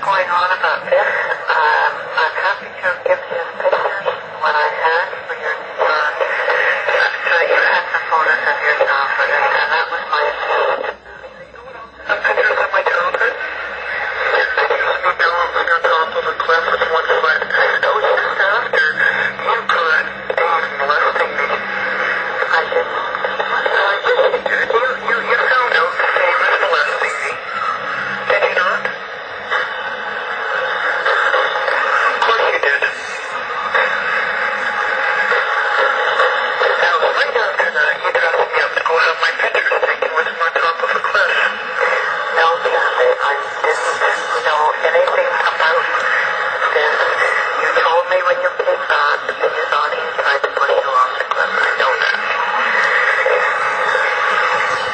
going on about this. I'm happy to have given you the pictures when I had for your so you had the photos of yourself, and that was my attempt. The pictures of my childhood? Me balancing on top of a cliff with one foot. That was just after you caught Dave molesting me. I didn't. You found out that Dave was molesting me. Did you not? Of course you did. Now, right after that, you dressed me up to go have my pictures taken with him on top of a cliff. No, Kathy, I didn't know anything about this. You told me when you came back that you thought he tried to push you off the cliff. I know that.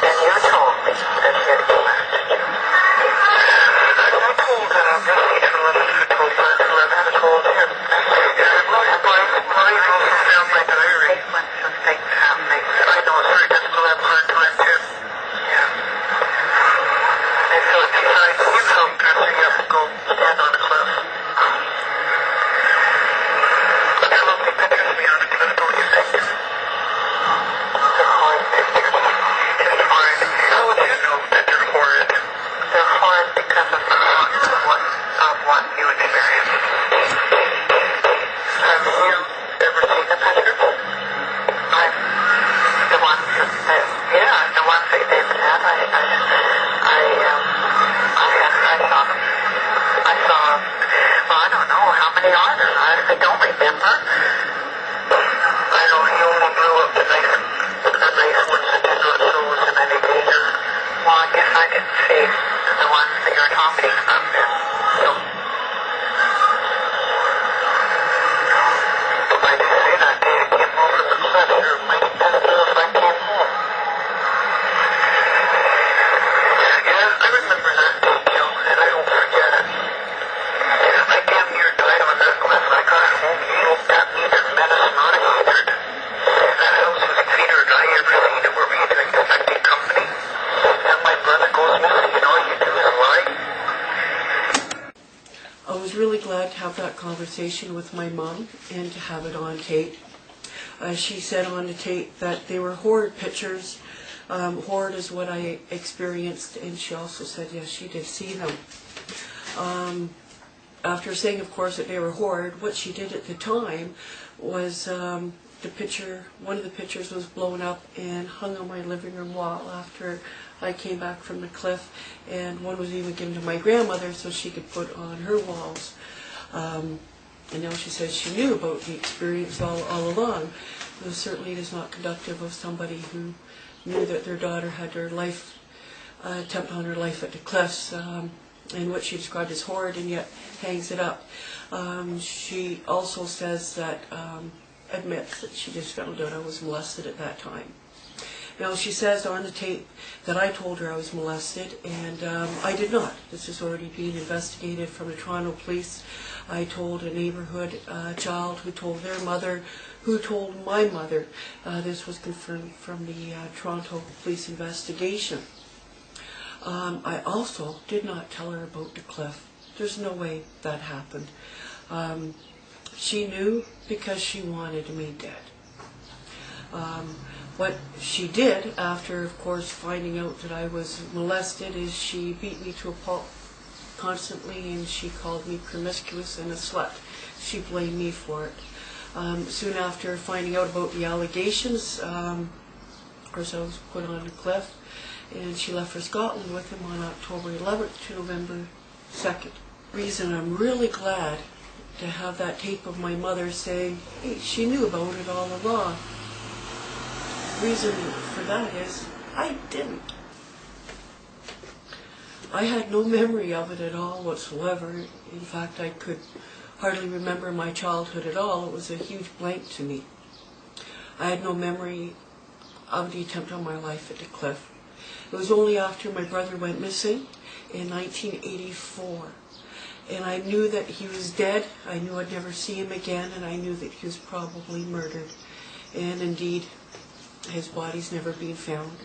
And you told me that he had molested you. I told that obviously to Lemon who told Brent who Lemon told him. And Brian also found my diary. Sequence of things happening. I know it's very difficult to have a hard time too. Yeah. And so it decides you come dressing up and go stand on a cliff. But they're lovely pictures of me on a cliff, don't you think? They're horrid pictures. Just horrid. How would you know that they're horrid? They're horrid because of what you experienced. Have you ever seen the pictures? The ones that, yeah, the ones that David had. I saw them. Well, I don't know, how many are there? I don't remember. I know he only blew up the nice ones that did not show us in any danger. Well, I guess I didn't see the ones that you're talking about then. So, I didn't see that day I came over the cliff. You're mighty pissed off I came home. Yeah, I remember that day, Joe, and I don't forget it. I damn near died on that cliff. I got home, you looked at me, and menace not a hatred. That house was cleaner than I ever seen it where we had an infected company. And my brother goes missing, and all you do is lie. I was really glad to have that conversation with my mom and to have it on tape. She said on the tape that they were horrid pictures. Horrid is what I experienced, and she also said yes, she did see them. After saying, of course, that they were horrid, what she did at the time was one of the pictures was blown up and hung on my living room wall after I came back from the cliff, and one was even given to my grandmother so she could put on her walls. And now she says she knew about the experience all along. It certainly is not conductive of somebody who knew that their daughter had her life, attempt on her life at the cliffs, and what she described as horrid, and yet hangs it up. She also says that, admits that she just found out I was molested at that time. Now she says on the tape that I told her I was molested, and I did not. This is already being investigated from the Toronto police. I told a neighborhood child who told their mother, who told my mother. This was confirmed from the Toronto police investigation. I also did not tell her about the cliff. There's no way that happened. She knew because she wanted me dead. What she did after, of course, finding out that I was molested is she beat me to a pulp constantly, and she called me promiscuous and a slut. She blamed me for it. Soon after finding out about the allegations, of course I was put on a cliff, and she left for Scotland with him on October 11th to November 2nd. Reason I'm really glad to have that tape of my mother saying, hey, she knew about it all along. Reason for that is I didn't. I had no memory of it at all whatsoever. In fact, I could hardly remember my childhood at all. It was a huge blank to me. I had no memory of the attempt on my life at the cliff. It was only after my brother went missing in 1984. And I knew that he was dead. I knew I'd never see him again, and I knew that he was probably murdered. And indeed, his body's never been found.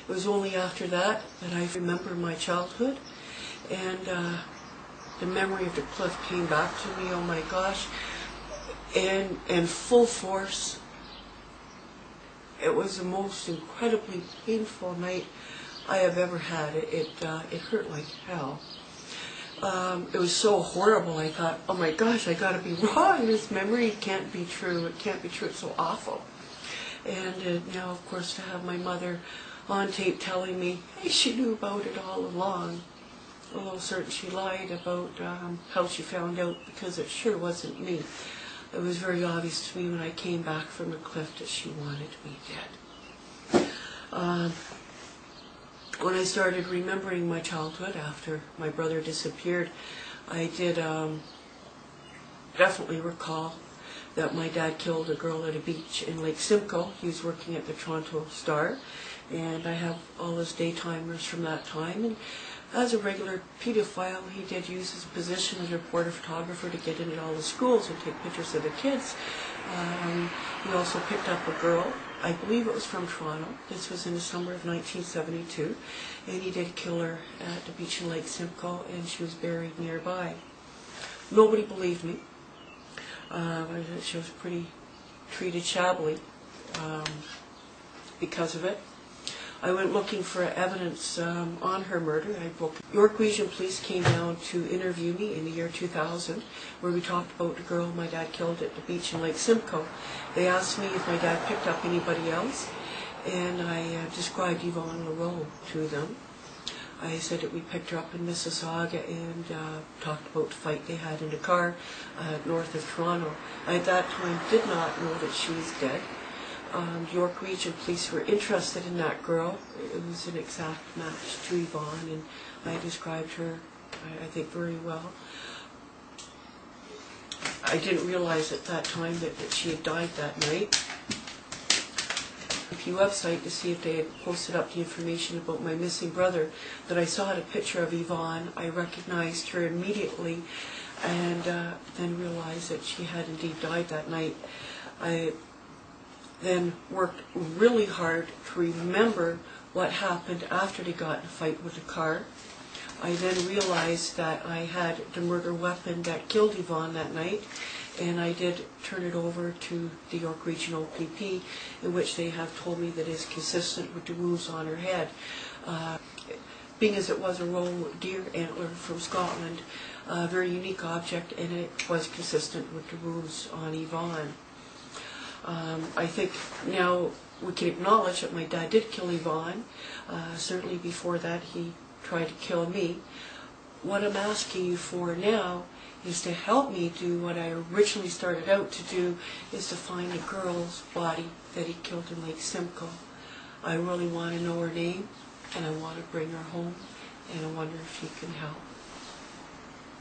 It was only after that that I remember my childhood, and the memory of the cliff came back to me, oh my gosh, and full force. It was the most incredibly painful night I have ever had. It hurt like hell. It was so horrible. I thought, oh my gosh, I gotta be wrong. This memory can't be true. It can't be true. It's so awful. And now, of course, to have my mother on tape telling me, hey, she knew about it all along. Although certain she lied about how she found out, because it sure wasn't me. It was very obvious to me when I came back from the cliff that she wanted me dead. When I started remembering my childhood after my brother disappeared, I did definitely recall that my dad killed a girl at a beach in Lake Simcoe. He was working at the Toronto Star, and I have all his day-timers from that time. And as a regular pedophile, he did use his position as a reporter photographer to get into all the schools and take pictures of the kids. He also picked up a girl, I believe it was from Toronto. This was in the summer of 1972, and he did kill her at the beach in Lake Simcoe, and she was buried nearby. Nobody believed me. She was pretty treated shabbily because of it. I went looking for evidence on her murder. York Region Police came down to interview me in the year 2000, where we talked about the girl my dad killed at the beach in Lake Simcoe. They asked me if my dad picked up anybody else, and I described Yvonne leroux to them. I said that we picked her up in Mississauga and talked about the fight they had in the car north of Toronto. I at that time did not know that she was dead. York Region Police were interested in that girl. It was an exact match to Yvonne, and I described her, I think, very well. I didn't realize at that time that she had died that night. A website to see if they had posted up the information about my missing brother, that I saw a picture of Yvonne. I recognized her immediately, and then realized that she had indeed died that night. I then worked really hard to remember what happened after they got in a fight with the car. I then realized that I had the murder weapon that killed Yvonne that night, and I did turn it over to the York Regional OPP, in which they have told me that it is consistent with the wounds on her head. Being as it was a roe deer antler from Scotland, a very unique object, and it was consistent with the wounds on Yvonne. I think now we can acknowledge that my dad did kill Yvonne. Certainly before that he tried to kill me. What I'm asking you for now is to help me do what I originally started out to do, is to find the girl's body that he killed in Lake Simcoe. I really want to know her name, and I want to bring her home, and I wonder if you can help.